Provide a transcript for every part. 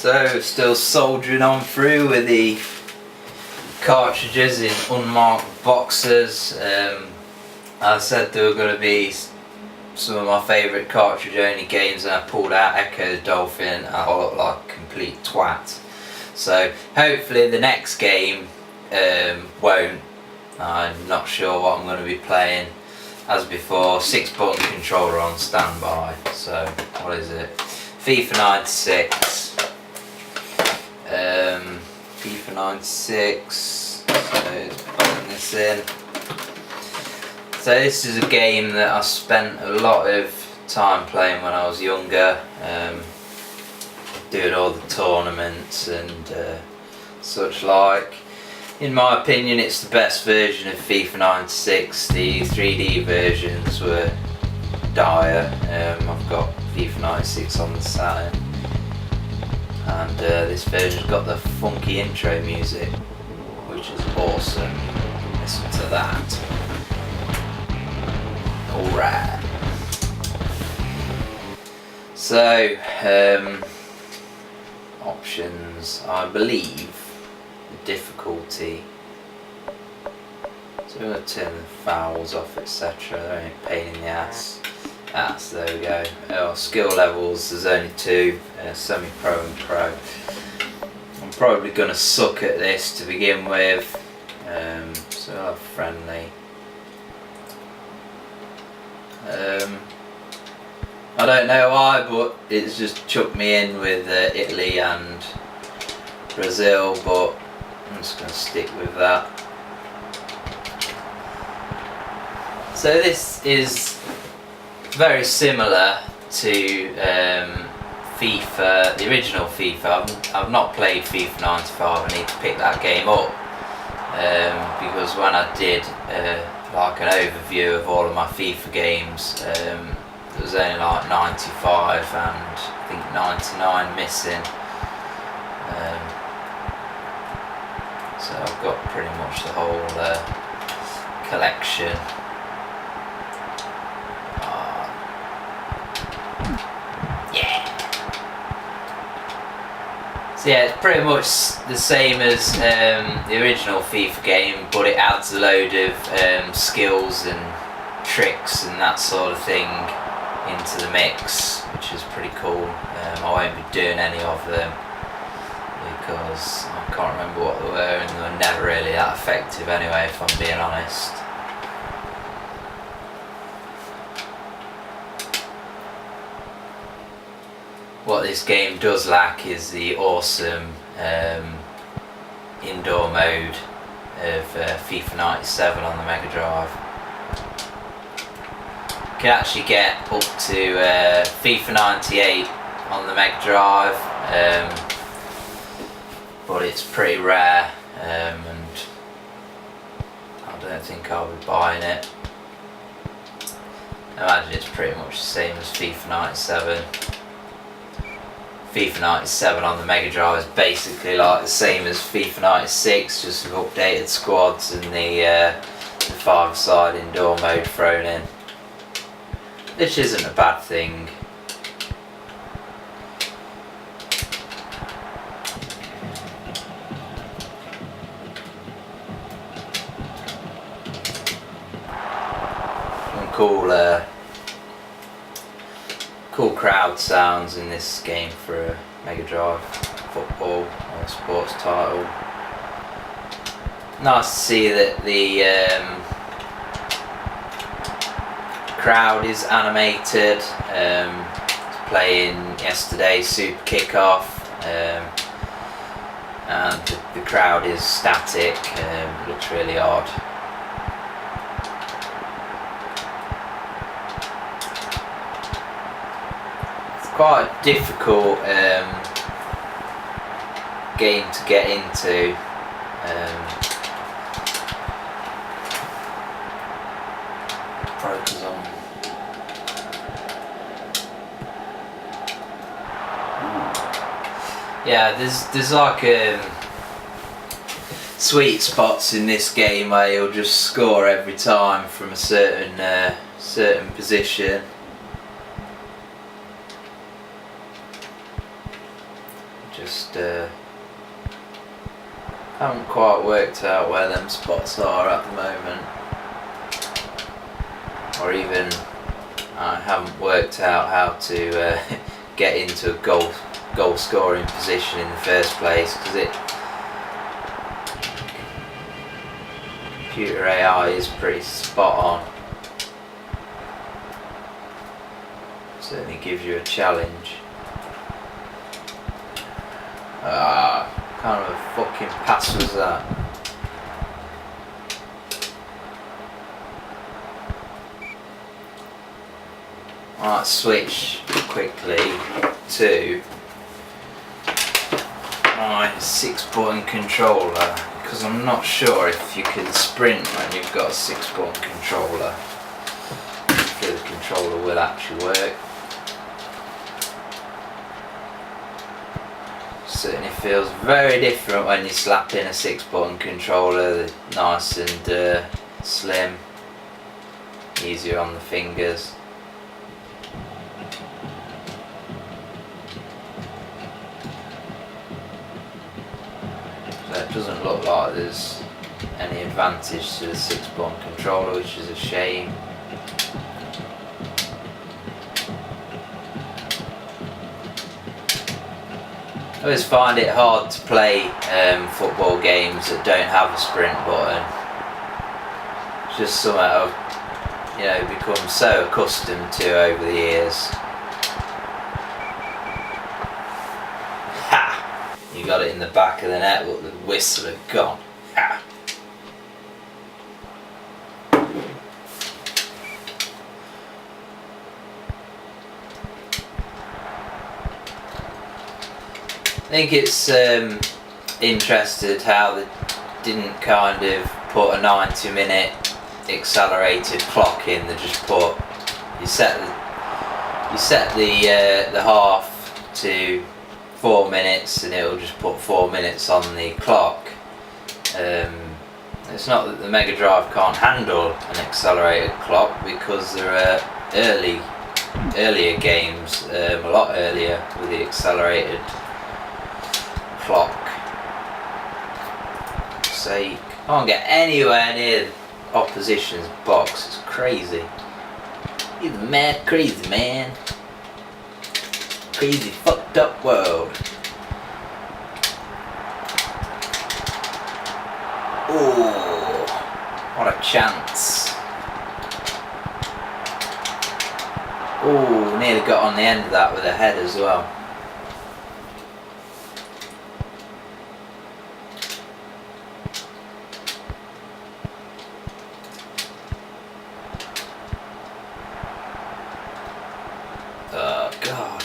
So, still soldiering on through with the cartridges in unmarked boxes. I said there were going to be some of my favourite cartridge only games, and I pulled out Echo Dolphin and I look like a complete twat. So hopefully the next game won't. I'm not sure what I'm going to be playing. As before, 6-button controller on standby. So what is it? FIFA 96. FIFA 96. So putting this in. So this is a game that I spent a lot of time playing when I was younger, doing all the tournaments and such like. In my opinion, it's the best version of FIFA 96. The 3D versions were dire. I've got FIFA 96 on the Saturn, and this version's got the funky intro music, which is awesome. Listen to that. Alright. So, options, I believe the difficulty. So we're going to turn the fouls off, etc. They're only a pain in the ass. So there we go. Oh, skill levels, there's only 2, semi-pro and pro. I'm probably going to suck at this to begin with, so I'll have friendly. I don't know why, but it's just chucked me in with Italy and Brazil, but I'm just going to stick with that. So this is very similar to FIFA, the original FIFA. I've not played FIFA 95, I need to pick that game up, because when I did like an overview of all of my FIFA games, there was only like 95 and I think 99 missing. So I've got pretty much the whole collection. Yeah. So yeah, it's pretty much the same as the original FIFA game, but it adds a load of skills and tricks and that sort of thing into the mix, which is pretty cool. I won't be doing any of them because I can't remember what they were, and they were never really that effective anyway, if I'm being honest. What this game does lack is the awesome indoor mode of FIFA 97 on the Megadrive. You can actually get up to FIFA 98 on the Megadrive, but it's pretty rare, and I don't think I'll be buying it. I imagine it's pretty much the same as FIFA 97. FIFA 97 on the Megadrive is basically like the same as FIFA 96, just with updated squads and the 5-side indoor mode thrown in, which isn't a bad thing. Some cool crowd sounds in this game for a Megadrive football or sports title. Nice to see that the crowd is animated. Playing yesterday's Super Kickoff, and the crowd is static. It looks really odd. Quite a difficult game to get into. Focus on. Yeah, there's like sweet spots in this game where you'll just score every time from a certain position. Just haven't quite worked out where them spots are at the moment, or even I haven't worked out how to get into a goal scoring position in the first place, because computer AI is pretty spot on. Certainly gives you a challenge. What kind of a fucking pass was that? I might switch quickly to my 6-button controller, because I'm not sure if you can sprint when you've got a 6-button controller. If the controller will actually work. Certainly feels very different when you slap in a 6-button controller. Nice and slim, easier on the fingers. So it doesn't look like there's any advantage to the 6-button controller, which is a shame. I always find it hard to play football games that don't have a sprint button. It's just something I've become so accustomed to over the years. Ha! You got it in the back of the net, but the whistle had gone. Ha! I think it's interested how they didn't kind of put a 90-minute accelerated clock in. They just put you set the half to 4 minutes, and it'll just put 4 minutes on the clock. It's not that the Megadrive can't handle an accelerated clock, because there are earlier games, a lot earlier, with the accelerated clock. Say, can't get anywhere near the opposition's box. It's crazy. He's mad crazy, man. Crazy fucked up world. Oh, what a chance. Oh, nearly got on the end of that with a head as well. Oh God.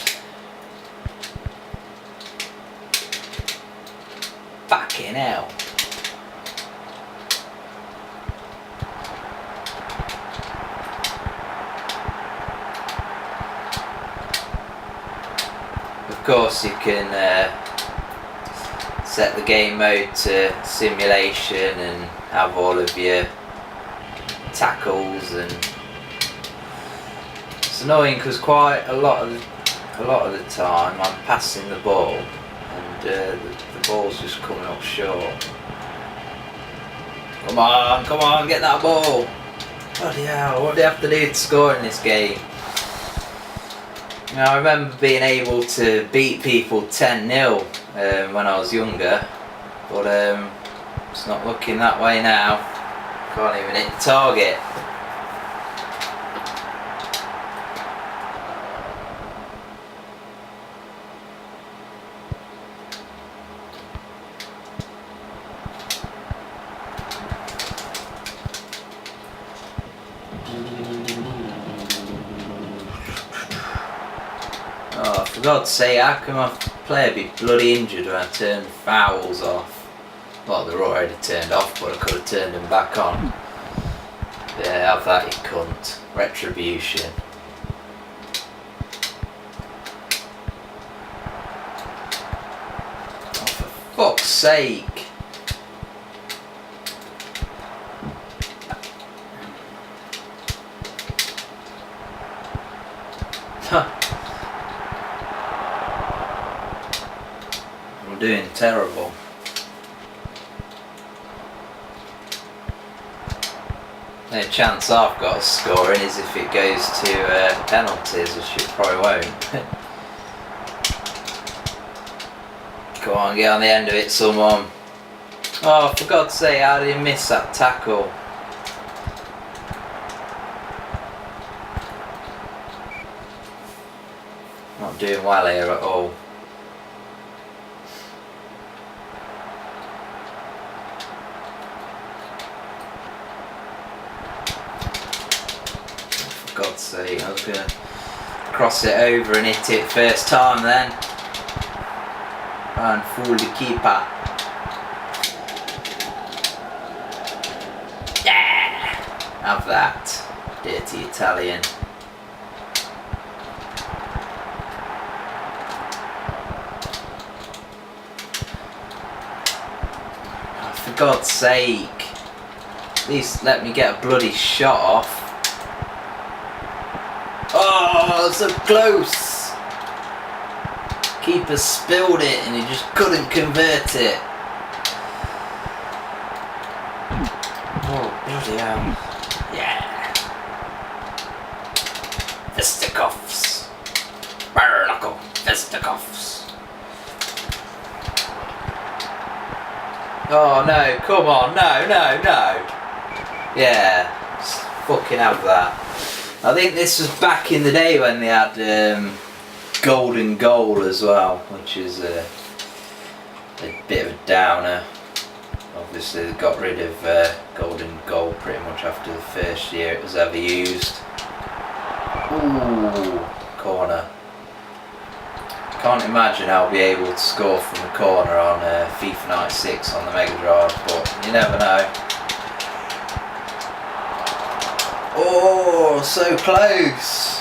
Fucking hell. Of course you can set the game mode to simulation and have all of your tackles, and it's annoying because quite a lot of the time I'm passing the ball and the ball's just coming up short. Come on, get that ball! Bloody hell, what do you have to do to score in this game? I remember being able to beat people 10-0 when I was younger, but it's not looking that way now. Can't even hit the target. Oh, for God's sake, how can my player be bloody injured when I turn fouls off? Well, they're already turned off, but I could have turned them back on. Yeah, have that, you cunt. Retribution. Oh, for fuck's sake. doing terrible. The chance I've got of scoring is if it goes to penalties, which it probably won't. Come on, get on the end of it, someone. Oh, for God's sake, how did he miss that tackle? Not doing well here at all. For God's sake, I was going to cross it over and hit it first time then. And fool the keeper. Yeah! Have that, dirty Italian. Oh, for God's sake. At least let me get a bloody shot off. Oh, so close! Keeper spilled it and he just couldn't convert it. Oh, bloody hell. Yeah. Fisticuffs. Bare knuckle. Fisticuffs. Oh no, come on, no. Yeah, just fucking have that. I think this was back in the day when they had golden goal as well, which is a bit of a downer. Obviously they got rid of golden goal pretty much after the first year it was ever used. Ooh, corner. Can't imagine I'll be able to score from the corner on FIFA 96 on the Megadrive, but you never know. Oh, so close!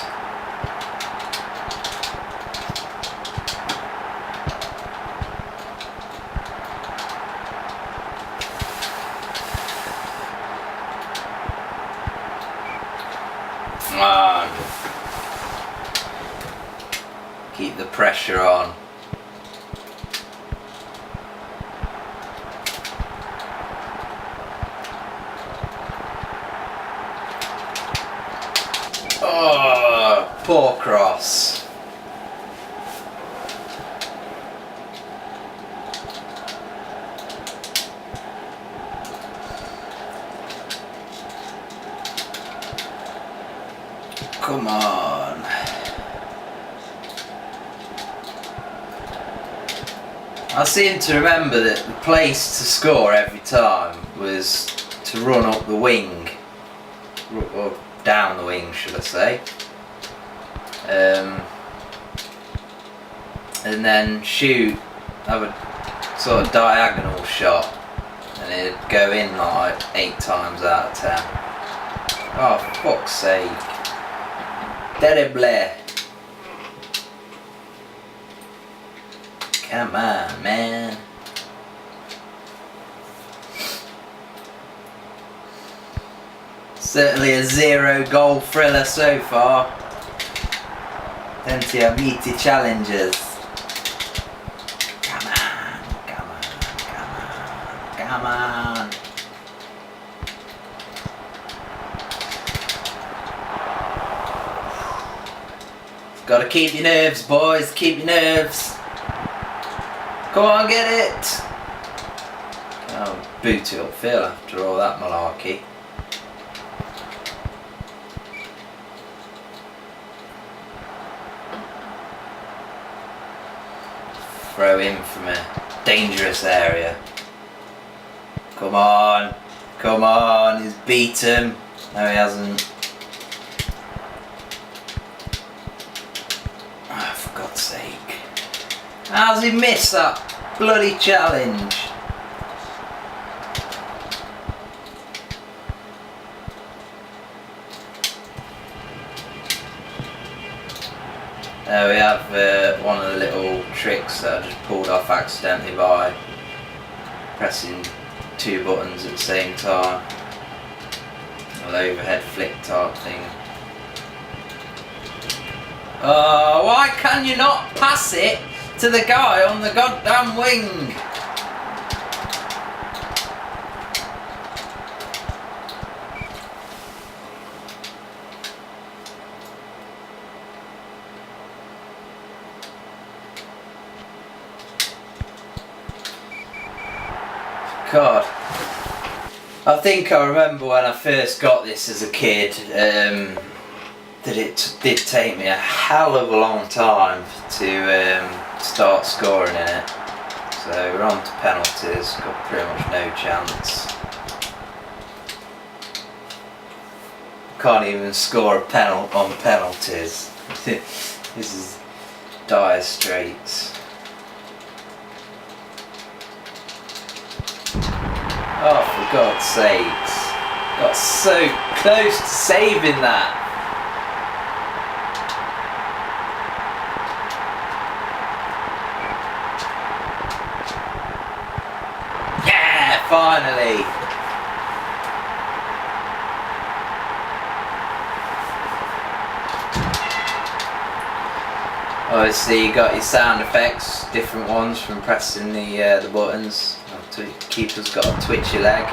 Come on. Keep the pressure on. Oh, poor cross. Come on. I seem to remember that the place to score every time was to run up the wing, or down the wing should I say, and then shoot, have a sort of diagonal shot and it'd go in like 8 times out of 10. Oh, for fuck's sake. Terrible. Come on, man. Certainly a 0-goal thriller so far. Plenty of meaty challenges. Come on, come on, come on, come on. Gotta keep your nerves, boys. Keep your nerves. Come on, get it. I'll boot it upfield after all that malarkey. Throw in from a dangerous area. Come on. Come on. He's beat him. No, he hasn't. Oh, for God's sake. How's he missed that bloody challenge? There we have one of the little tricks that I just pulled off accidentally by pressing 2 buttons at the same time. An overhead flick type thing. Oh, why can you not pass it to the guy on the goddamn wing. God, I think I remember when I first got this as a kid, that it did take me a hell of a long time to start scoring in it. So we're on to penalties, got pretty much no chance. Can't even score a penalty on penalties. This is dire straits. Oh, for God's sakes. Got so close to saving that. Yeah, finally. Obviously you got your sound effects, different ones from pressing the buttons. Keeper's got a twitchy leg.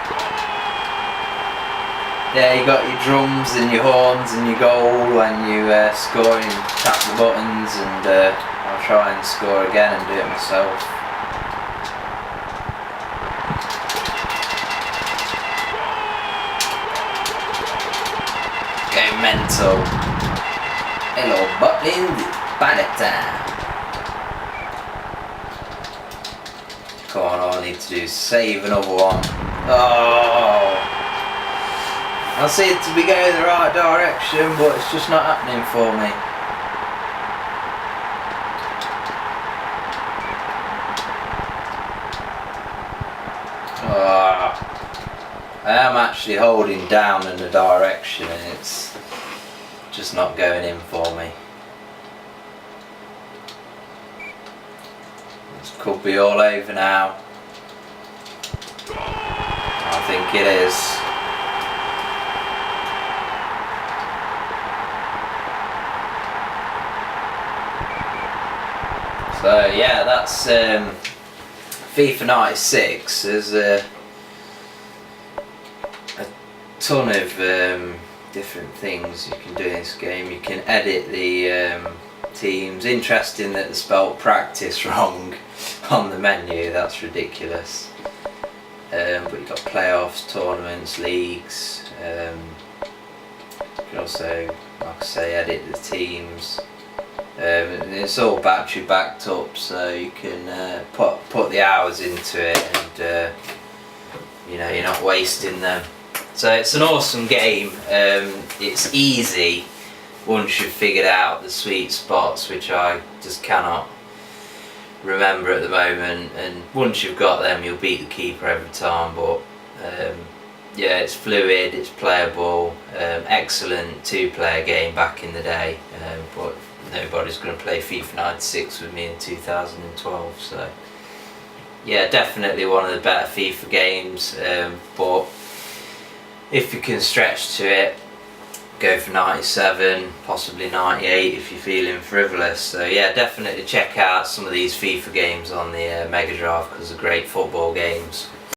Yeah, you got your drums and your horns and your goal when you score and tap the buttons, and I'll try and score again and do it myself. Go mental. Hello, Butlin, banner time. Come on, all I need to do is save another one. Oh! I seem to be going in the right direction, but it's just not happening for me. Oh, I am actually holding down in the direction and it's just not going in for me. Could be all over now. I think it is. So yeah, that's FIFA 96. There's a ton of different things you can do in this game. You can edit the teams. Interesting that they spelled practice wrong on the menu, that's ridiculous. But you've got playoffs, tournaments, leagues. You can also, like I say, edit the teams. It's all battery backed up, so you can put the hours into it, and you know, you're not wasting them. So it's an awesome game. It's easy once you've figured out the sweet spots, which I just cannot remember at the moment, and once you've got them you'll beat the keeper every time. But yeah, it's fluid, it's playable, excellent two-player game back in the day, but nobody's going to play FIFA 96 with me in 2012, so yeah, definitely one of the better FIFA games, but if you can stretch to it, go for 97, possibly 98 if you're feeling frivolous. So yeah, definitely check out some of these FIFA games on the Megadrive, because they're great football games.